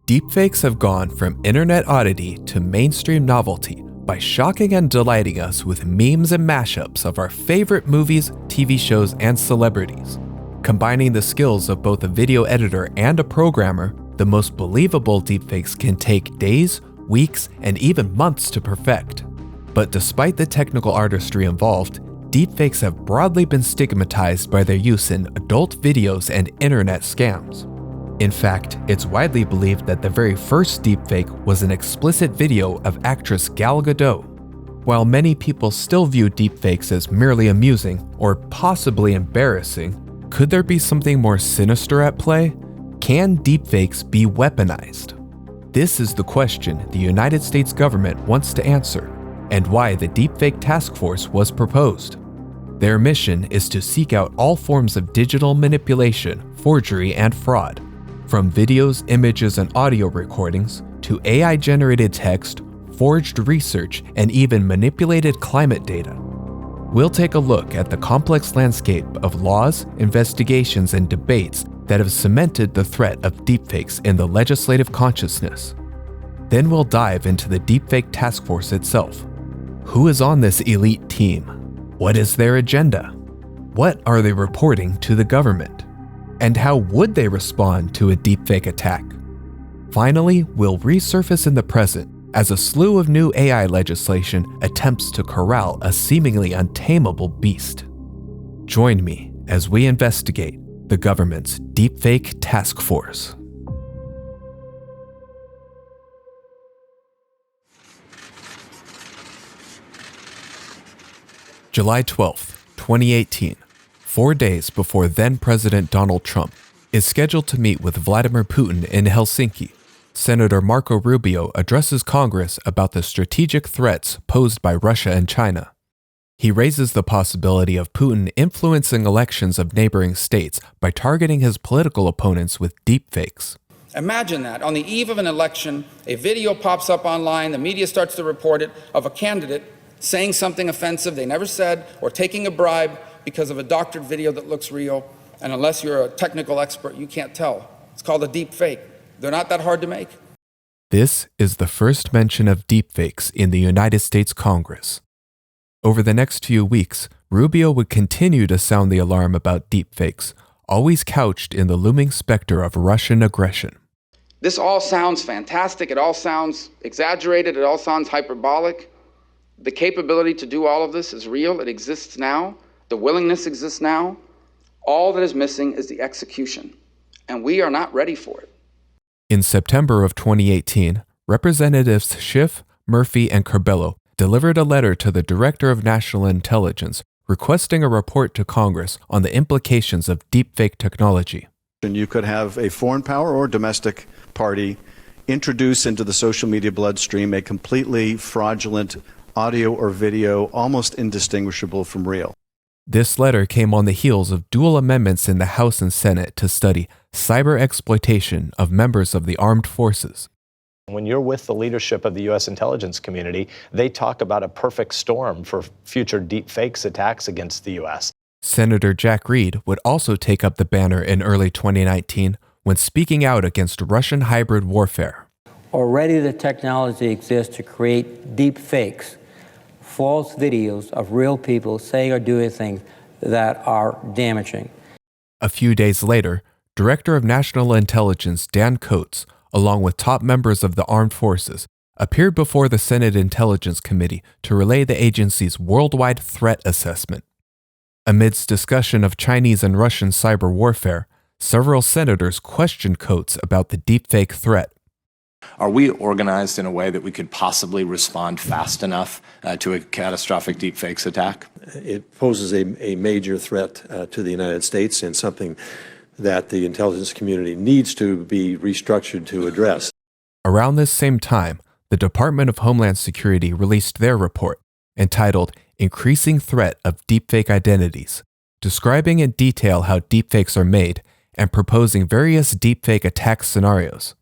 Deepfakes have gone from internet oddity to mainstream novelty by shocking and delighting us with memes and mashups of our favorite movies, TV shows, and celebrities. Combining the skills of both a video editor and a programmer, the most believable deepfakes can take days, weeks, and even months to perfect. But despite the technical artistry involved, deepfakes have broadly been stigmatized by their use in adult videos and internet scams. In fact, it's widely believed that the very first deepfake was an explicit video of actress Gal Gadot. While many people still view deepfakes as merely amusing or possibly embarrassing, could there be something more sinister at play? Can deepfakes be weaponized? This is the question the United States government wants to answer, and why the Deepfake Task Force was proposed. Their mission is to seek out all forms of digital manipulation, forgery, and fraud, from videos, images, and audio recordings to AI-generated text, forged research, and even manipulated climate data. We'll take a look at the complex landscape of laws, investigations, and debates that have cemented the threat of deepfakes in the legislative consciousness. Then we'll dive into the Deepfake Task Force itself. Who is on this elite team? What is their agenda? What are they reporting to the government? And how would they respond to a deepfake attack? Finally, we'll resurface in the present as a slew of new AI legislation attempts to corral a seemingly untamable beast. Join me as we investigate the government's Deepfake Task Force. July 12th, 2018, 4 days before then-President Donald Trump is scheduled to meet with Vladimir Putin in Helsinki, Senator Marco Rubio addresses Congress about the strategic threats posed by Russia and China. He raises the possibility of Putin influencing elections of neighboring states by targeting his political opponents with deepfakes. Imagine that. On the eve of an election, a video pops up online, the media starts to report it, of a candidate saying something offensive they never said, or taking a bribe because of a doctored video that looks real, and unless you're a technical expert, you can't tell. It's called a deep fake. They're not that hard to make. This is the first mention of deepfakes in the United States Congress. Over the next few weeks, Rubio would continue to sound the alarm about deepfakes, always couched in the looming specter of Russian aggression. This all sounds fantastic. It all sounds exaggerated. It all sounds hyperbolic. The capability to do all of this is real. It exists now. The willingness exists now. All that is missing is the execution, and we are not ready for it. In September of 2018, Representatives Schiff, Murphy, and Curbelo delivered a letter to the Director of National Intelligence requesting a report to Congress on the implications of deepfake technology. You could have a foreign power or domestic party introduce into the social media bloodstream a completely fraudulent audio or video almost indistinguishable from real. This letter came on the heels of dual amendments in the House and Senate to study cyber exploitation of members of the armed forces. When you're with the leadership of the U.S. intelligence community, they talk about a perfect storm for future deepfakes attacks against the U.S. Senator Jack Reed would also take up the banner in early 2019 when speaking out against Russian hybrid warfare. Already the technology exists to create deepfakes, false videos of real people saying or doing things that are damaging. A few days later, Director of National Intelligence Dan Coats, along with top members of the armed forces, appeared before the Senate Intelligence Committee to relay the agency's worldwide threat assessment. Amidst discussion of Chinese and Russian cyber warfare, several senators questioned Coats about the deepfake threat. Are we organized in a way that we could possibly respond fast enough to a catastrophic deepfakes attack? It poses a major threat to the United States and something that the intelligence community needs to be restructured to address. Around this same time, the Department of Homeland Security released their report, entitled Increasing Threat of Deepfake Identities, describing in detail how deepfakes are made and proposing various deepfake attack scenarios.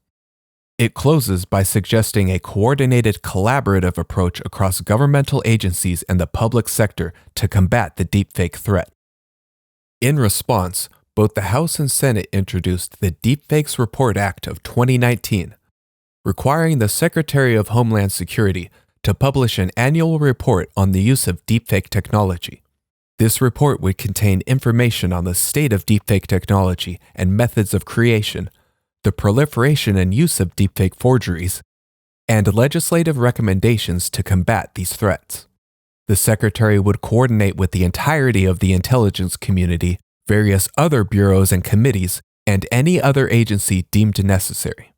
It closes by suggesting a coordinated, collaborative approach across governmental agencies and the public sector to combat the deepfake threat. In response, both the House and Senate introduced the Deepfakes Report Act of 2019, requiring the Secretary of Homeland Security to publish an annual report on the use of deepfake technology. This report would contain information on the state of deepfake technology and methods of creation, the proliferation and use of deepfake forgeries, and legislative recommendations to combat these threats. The Secretary would coordinate with the entirety of the intelligence community, various other bureaus and committees, and any other agency deemed necessary.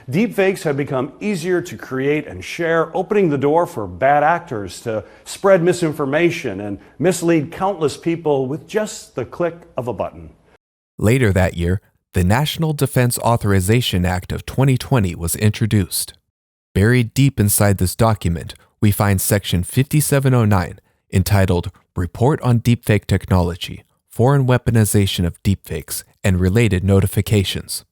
Deepfakes have become easier to create and share, opening the door for bad actors to spread misinformation and mislead countless people with just the click of a button. Later that year, the National Defense Authorization Act of 2020 was introduced. Buried deep inside this document, we find Section 5709, entitled Report on Deepfake Technology, Foreign Weaponization of Deepfakes, and Related Notifications.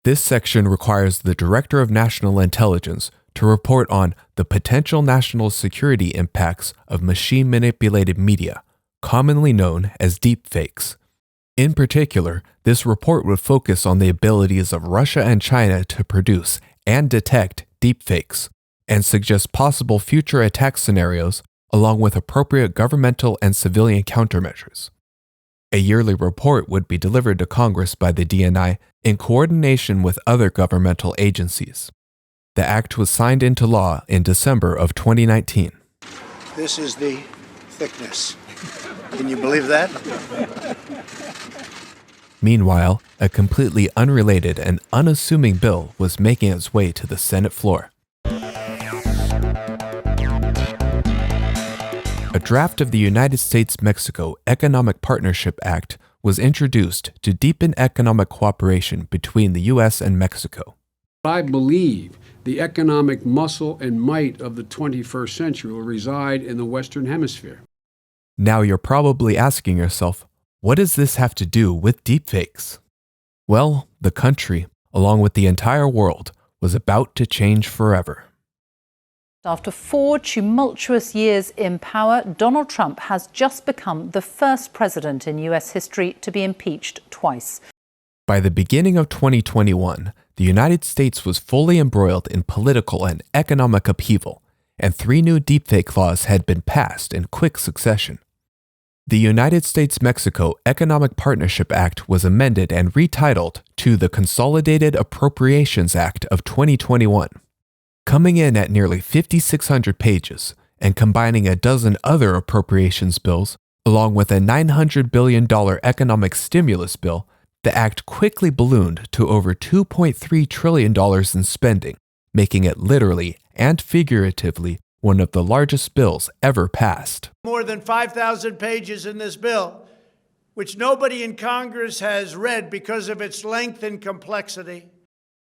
This section requires the Director of National Intelligence to report on the potential national security impacts of machine-manipulated media, commonly known as deepfakes. In particular, this report would focus on the abilities of Russia and China to produce and detect deepfakes, and suggest possible future attack scenarios along with appropriate governmental and civilian countermeasures. A yearly report would be delivered to Congress by the DNI in coordination with other governmental agencies. The act was signed into law in December of 2019. This is the thickness. Can you believe that? Meanwhile, a completely unrelated and unassuming bill was making its way to the Senate floor. A draft of the United States-Mexico Economic Partnership Act was introduced to deepen economic cooperation between the U.S. and Mexico. I believe the economic muscle and might of the 21st century will reside in the Western Hemisphere. Now you're probably asking yourself, what does this have to do with deepfakes? Well, the country, along with the entire world, was about to change forever. After 4 tumultuous years in power, Donald Trump has just become the first president in U.S. history to be impeached twice. By the beginning of 2021, the United States was fully embroiled in political and economic upheaval, and 3 new deepfake laws had been passed in quick succession. The United States-Mexico Economic Partnership Act was amended and retitled to the Consolidated Appropriations Act of 2021. Coming in at nearly 5,600 pages and combining a dozen other appropriations bills, along with a $900 billion economic stimulus bill, the act quickly ballooned to over $2.3 trillion in spending, making it literally and figuratively one of the largest bills ever passed. More than 5,000 pages in this bill, which nobody in Congress has read because of its length and complexity.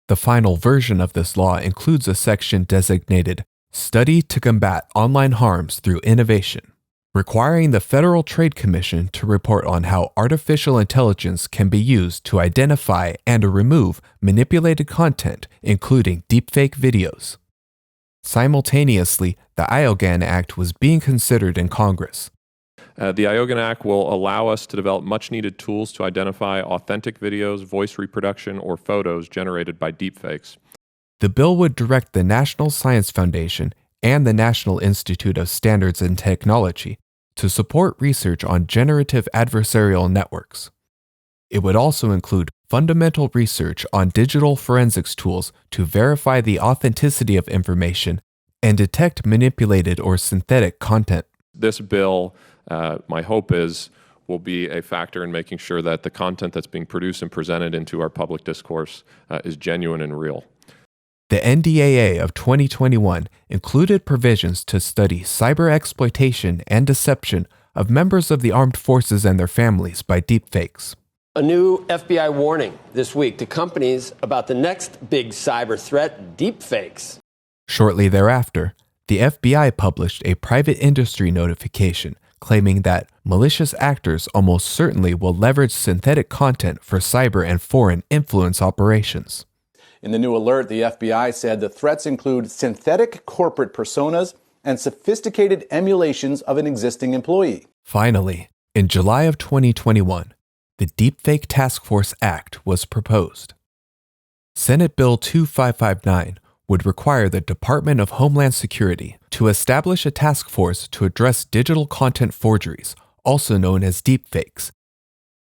The final version of this law includes a section designated Study to Combat Online Harms Through Innovation, requiring the Federal Trade Commission to report on how artificial intelligence can be used to identify and remove manipulated content, including deepfake videos. Simultaneously, the IOGAN Act was being considered in Congress. The IOGAN Act will allow us to develop much-needed tools to identify authentic videos, voice reproduction, or photos generated by deepfakes. The bill would direct the National Science Foundation and the National Institute of Standards and Technology to support research on generative adversarial networks. It would also include fundamental research on digital forensics tools to verify the authenticity of information and detect manipulated or synthetic content. This bill, my hope is, will be a factor in making sure that the content that's being produced and presented into our public discourse is genuine and real. The NDAA of 2021 included provisions to study cyber exploitation and deception of members of the armed forces and their families by deepfakes. A new FBI warning this week to companies about the next big cyber threat, deepfakes. Shortly thereafter, the FBI published a private industry notification claiming that malicious actors almost certainly will leverage synthetic content for cyber and foreign influence operations. In the new alert, the FBI said the threats include synthetic corporate personas and sophisticated emulations of an existing employee. Finally, in July of 2021, the Deepfake Task Force Act was proposed. Senate Bill 2559 would require the Department of Homeland Security to establish a task force to address digital content forgeries, also known as deepfakes.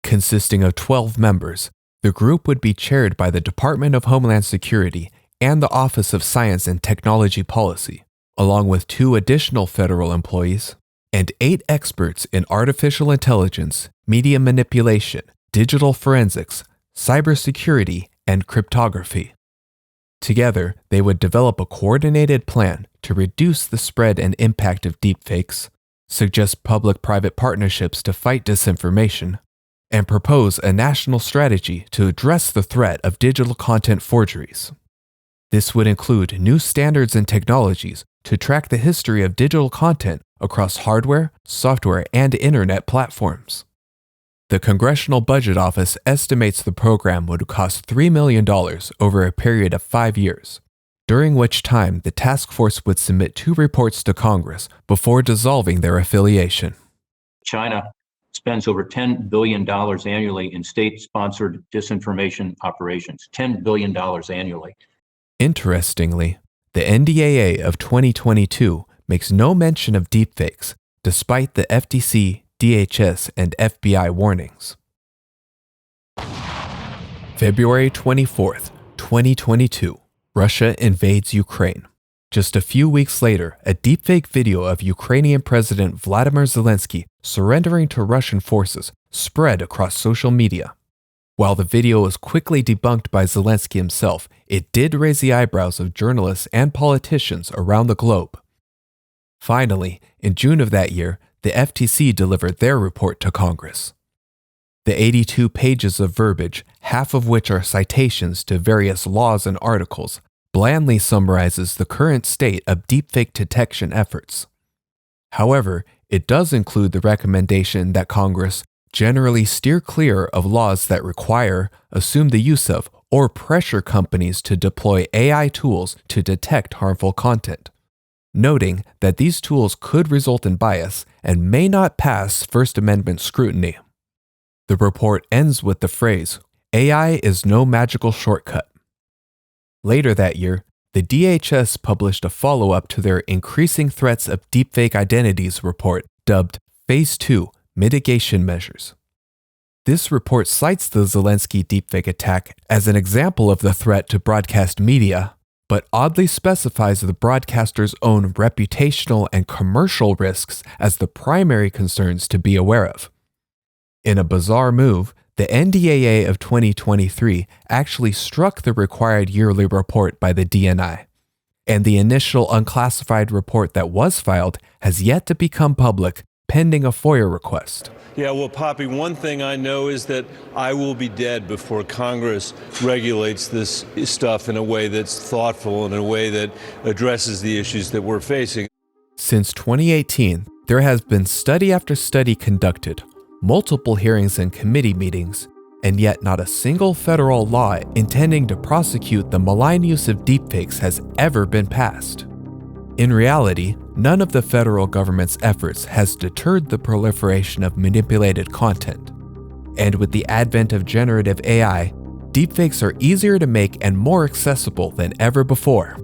Consisting of 12 members, the group would be chaired by the Department of Homeland Security and the Office of Science and Technology Policy, along with 2 additional federal employees and 8 experts in artificial intelligence, media manipulation, digital forensics, cybersecurity, and cryptography. Together, they would develop a coordinated plan to reduce the spread and impact of deepfakes, suggest public-private partnerships to fight disinformation, and propose a national strategy to address the threat of digital content forgeries. This would include new standards and technologies to track the history of digital content across hardware, software, and internet platforms. The Congressional Budget Office estimates the program would cost $3 million over a period of 5 years, during which time the task force would submit 2 reports to Congress before dissolving their affiliation. China spends over $10 billion annually in state-sponsored disinformation operations, $10 billion annually. Interestingly, the NDAA of 2022 makes no mention of deepfakes, despite the FTC, DHS, and FBI warnings. February 24th, 2022, Russia invades Ukraine. Just a few weeks later, a deepfake video of Ukrainian President Vladimir Zelensky surrendering to Russian forces spread across social media. While the video was quickly debunked by Zelensky himself, it did raise the eyebrows of journalists and politicians around the globe. Finally, in June of that year, the FTC delivered their report to Congress. The 82 pages of verbiage, half of which are citations to various laws and articles, blandly summarizes the current state of deepfake detection efforts. However, it does include the recommendation that Congress generally steer clear of laws that require, assume the use of, or pressure companies to deploy AI tools to detect harmful content, noting that these tools could result in bias and may not pass First Amendment scrutiny. The report ends with the phrase, "AI is no magical shortcut." Later that year, the DHS published a follow-up to their Increasing Threats of Deepfake Identities report dubbed Phase 2 Mitigation Measures. This report cites the Zelensky deepfake attack as an example of the threat to broadcast media, but oddly specifies the broadcaster's own reputational and commercial risks as the primary concerns to be aware of. In a bizarre move, the NDAA of 2023 actually struck the required yearly report by the DNI, and the initial unclassified report that was filed has yet to become public, pending a FOIA request. Yeah, well, Poppy, one thing I know is that I will be dead before Congress regulates this stuff in a way that's thoughtful and in a way that addresses the issues that we're facing. Since 2018, there has been study after study conducted, multiple hearings and committee meetings, and yet not a single federal law intending to prosecute the malign use of deepfakes has ever been passed. In reality, none of the federal government's efforts has deterred the proliferation of manipulated content. And with the advent of generative AI, deepfakes are easier to make and more accessible than ever before.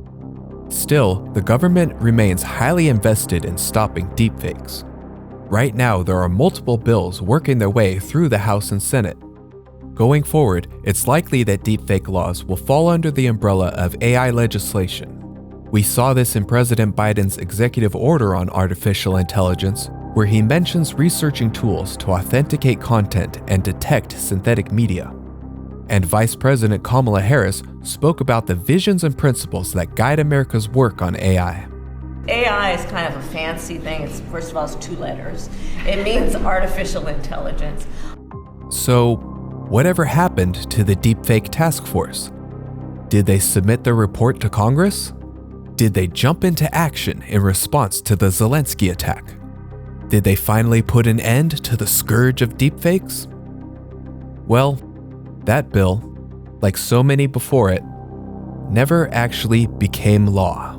Still, the government remains highly invested in stopping deepfakes. Right now, there are multiple bills working their way through the House and Senate. Going forward, it's likely that deepfake laws will fall under the umbrella of AI legislation. We saw this in President Biden's executive order on artificial intelligence, where he mentions researching tools to authenticate content and detect synthetic media. And Vice President Kamala Harris spoke about the visions and principles that guide America's work on AI. AI is kind of a fancy thing. It's, first of all, it's 2 letters. It means artificial intelligence. So, whatever happened to the Deepfake Task Force? Did they submit their report to Congress? Did they jump into action in response to the Zelensky attack? Did they finally put an end to the scourge of deepfakes? Well, that bill, like so many before it, never actually became law.